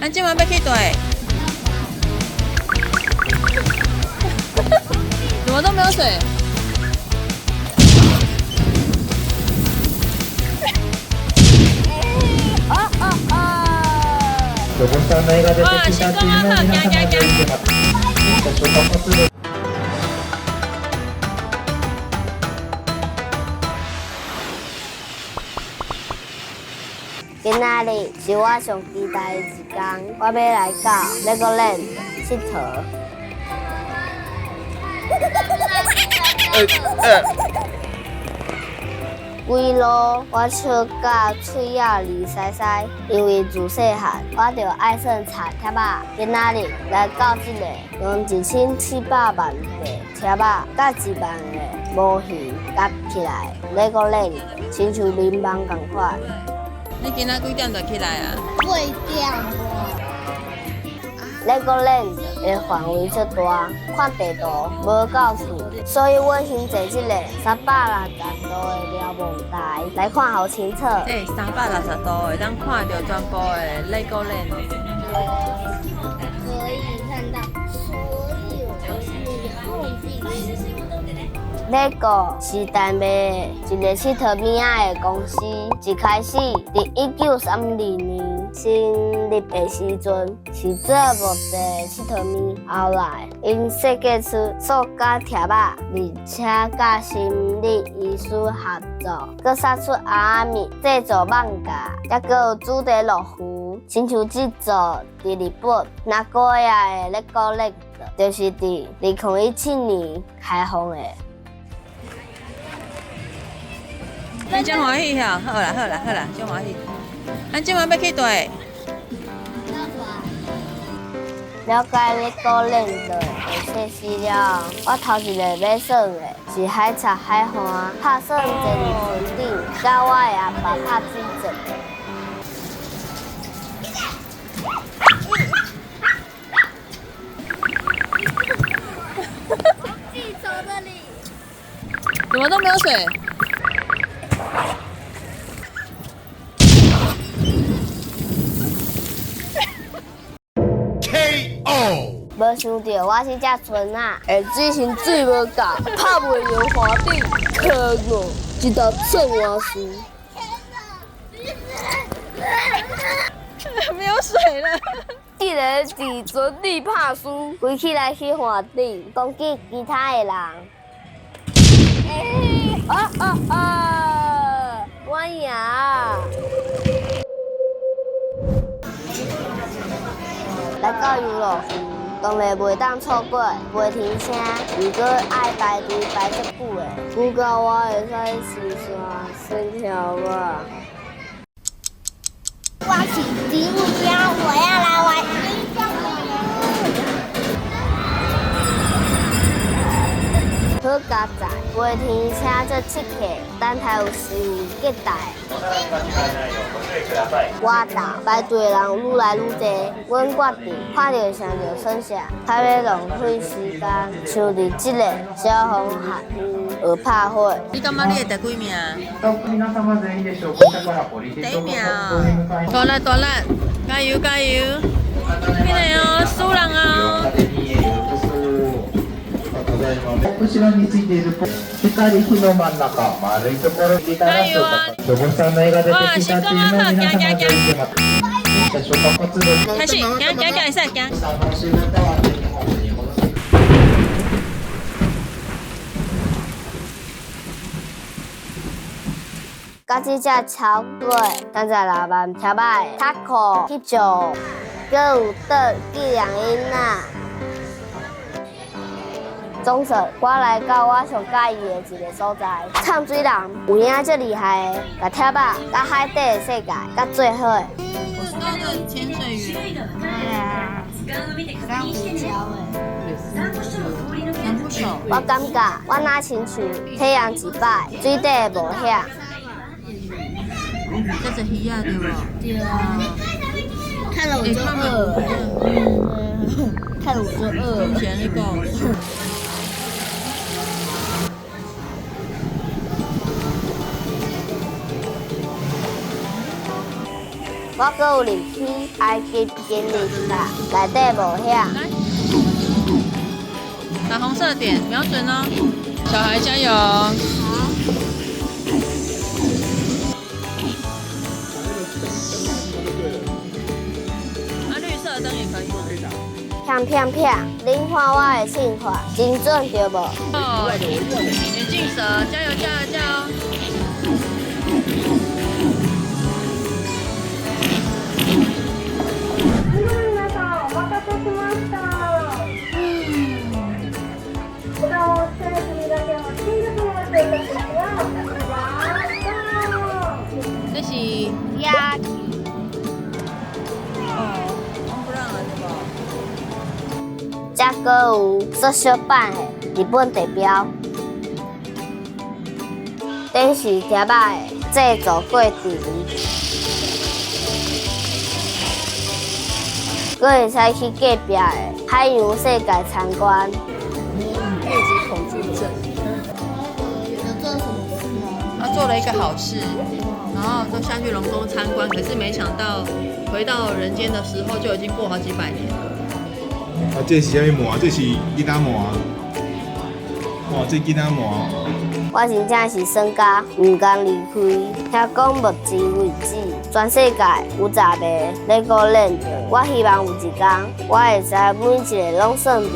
咱今晚要去对，怎么都没有水？ロボさんの映画で出てきたっていうのを皆様が言ってます。出発する。今仔日是我上期待的一天，我要来到 Legoland 佚佗。规路我笑甲嘴咬离塞塞，因为自细汉我就爱耍柴贴仔。今仔日来到这个用1700万的贴仔甲1万的模型夹起来 Legoland， 亲像眠梦同款。你今仔几点就起来啊8点Legoland 的范围足大，看地图无够处，所以我先坐这个360度的瞭望台来看好清楚。360度会当看到全部的 Legoland。可以看到所有的后壁。Lego 是台湾的一个佚佗边仔的公司，一开始伫1932年成立的时阵是做木地佚佗面，后来因设计出塑胶贴仔，而且甲心理医师合作，佮杀出阿米制作网架，还佮有主题乐园，亲像制作伫日本那高亚的 Legoland， 就是伫2017年开放的。你真欢喜吼，好啦，真欢喜。咱今晚要去对。了解Legoland的设施了，我头一个要耍的是海贼海岸，拍算坐伫船顶，甲我的阿爸拍水阵。记仇的你，怎么都没有水？无想到我是只船仔，会水深水无够，拍袂用海底，可恶，一道臭蛙丝。没有水了。竟然伫船底拍输，飞起来去海底攻击其他的人。我赢！来到游乐园，当然袂当错过，袂停车，如果爱排队排足久的，不过我会使试算条吧。我是第目标，我要来玩冰上好加载，袂停车做7客，等待有师傅接待。我岛排队人愈来愈多，阮决定看到啥就算啥，太要浪费时间，像伫这个消防学院学拍火。你感觉你会第几名？皆様全員で消防車から降りて第一名消防に向かいます。大力，加油！起来哦，输人哦！後ろについている光火の真ん中丸いところにいたら消火。ロボさんの映画で出てきたっていうのを皆様が言ってます。消火活動。开始，行，会使行。楽しい方はぜひ本部に戻して。甲这只超过36万条仔的塔库去做，佮有倒计量音仔。总之，我来到我上介意的一个所在，唱水人有影最厉害的，甲贴仔、甲海底的世界，甲最好的。我是那个潜水员。三不手。我感觉我若亲像体验一摆水底的冒险。这只鱼啊，对不？对啊。看了我就饿。看了我就饿。钱你讲。我我阁有入去埃及金字塔，内底无险。来，打红色点，瞄准哦，小孩加油！绿色灯也可以吗？砰砰砰！恁看我的凊法，真准对无？哦，眼镜蛇，加油加油加油！这是鸭球。不让了对不？才阁有缩小版的日本地标，这是条仔的制作过程，阁会使去隔壁的海洋世界参观。月子恐惧症。有做什么事吗？他做了一个好事，然后都下去龙宫参观，可是没想到回到人间的时候就已经过好几百年了。啊，这是啥物麻？这是囡仔麻。哇，这囡仔麻。我真正是算甲唔甘离开，听讲目前为止，全世界有10个Legoland，我希望有一天我会使每一个拢算到。